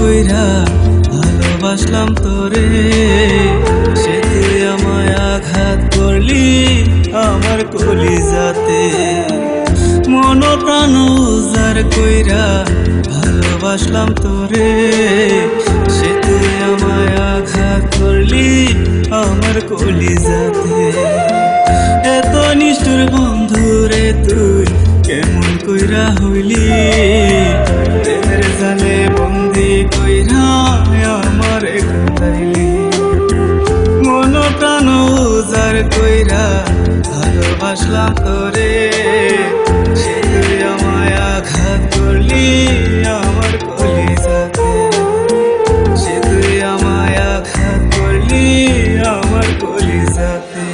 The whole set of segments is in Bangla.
কইরা ভালোবাসলাম তোরে, সে তুই আমায় আঘাত করলি আমার কলিজাতে। মন প্রাণ উজার কইরা ভালোবাসলাম তোরে, সে তুই আমায় আঘাত করলি আমার কলিজাতে। এত নিষ্ঠুর বন্ধু রে তুই কেমন কইরা হইলি, প্রেমের জালে বন্দি কইরা আমার কাটাইলি। মন প্রাণ উজার কইরা ভালোবাসলাম তোরে, সে তুই আমায় আঘাত করলি আমার কলিজাতে, সে তুই আমায় আঘাত করলি আমার কলিজাতে।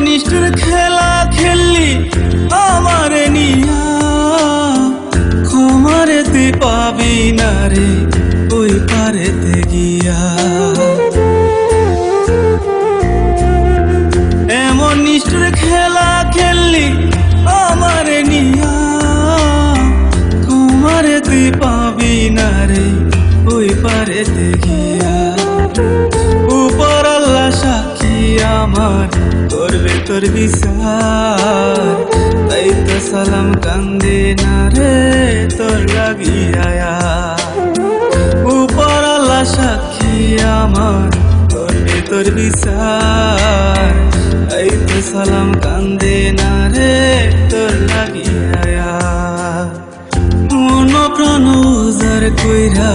নিষ্ঠুর খেলা খেললি আমার নিয়া, ক্ষমারে তুই পাবি না রে ওই পারেতে গিয়া। এমন নিষ্ঠুর খেলা খেললি আমার নিয়া, ক্ষমারে তুই পাবি না রে ওই পারেতে গিয়া। উপর আল্লাহ সাক্ষী আমার করবে তোর বিচার, তাই তো সালাম কান্দে না রে তোর লাগিয়া। উপর আল্লাহ সাক্ষী আমার করবে তোর বিচার, তাই তো সালাম কান্দে না রে তোর লাগিয়া। মন প্রাণ উজার কইরা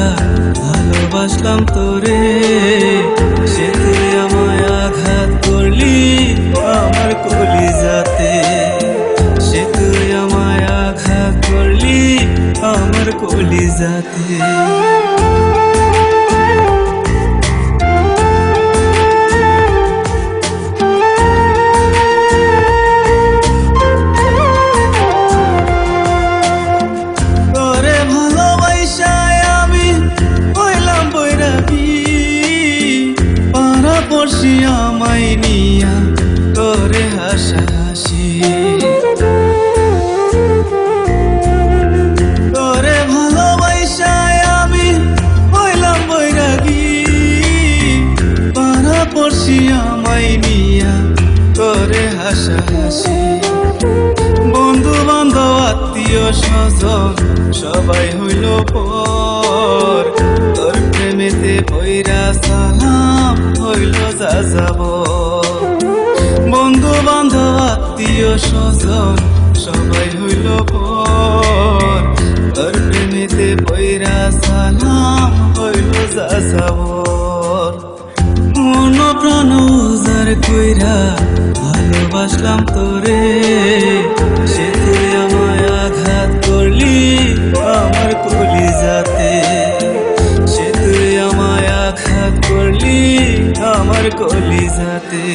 ভালোবাসলাম তোরে, সে তুই আমায় আঘাত করলি আমার কলিজাতে, সে তুই আমায় আঘাত করলি আমার কলিজাতে। আমায় নিয়া তোরে হাসাহাসি, তোরে ভালোবাসায় আমি হইলাম বৈরাগী। পাড়া পড়শি আমায় নিয়া তোরে হাসাহাসি, বন্ধু বান্ধব আত্মীয় স্বজন সবাই হইল পর, তোর প্রেমেতে পইরা সালাম হইল যা যাব। বন্ধু বান্ধব আত্মীয় স্বজন সবাই হইল পর, তোর প্রেমেতে পইরা সালাম হইল যা যাব। মন প্রাণ উজার কইরা ভালোবাসলাম তোরে, সে তুই আমায় আঘাত করলি আমার কলিজাতে, সে তুই আমায় আঘাত করলি আমার কলিজাতে।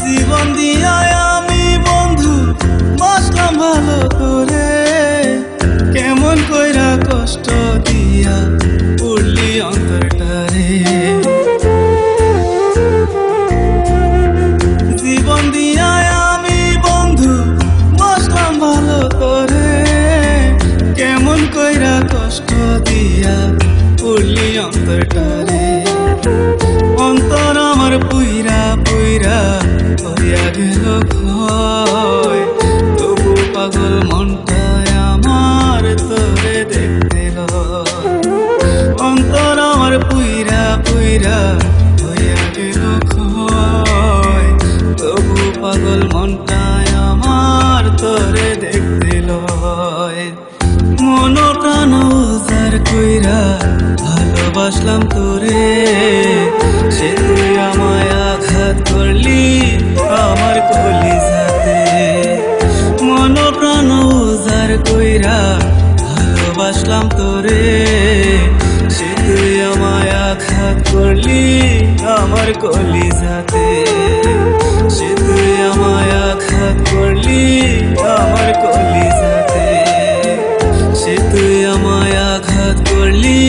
জীবন দিয়া আমি বন্ধু বাসলাম ভালো করে, কেমন কইরা কষ্ট দিয়া পড়লি অন্তরটারে। জীবন দিয়া আমি বন্ধু বাসলাম ভালো করে, কেমন কইরা কষ্ট দিয়া পড়লি অন্তরটারে। অন্তর আমার পুইরা পুইরা হইয়া গেল ক্ষয়, তবু পাগল মনটায় আমার তোরে দেখতে লয়। অন্তর আমার পুইরা পুইরা হইয়া গেল ক্ষয়, তবু পাগল মনটায় আমার তোরে দেখতে লয়। মন প্রাণ উজার কইরা ভালোবাসলাম তোরে, সে তুই আমায় আঘাত করলি আমার কলিজাতে। মন প্রাণ উজার কইরা ভালোবাসলাম তোরে, সে তুই আমায় আঘাত করলি আমার আমার কলিজাতে। সে তুই আমায় আঘাত করলি আমার কলিজাতে। সে তুই আমায় আঘাত করলি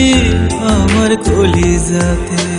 আমার কলিজাতে।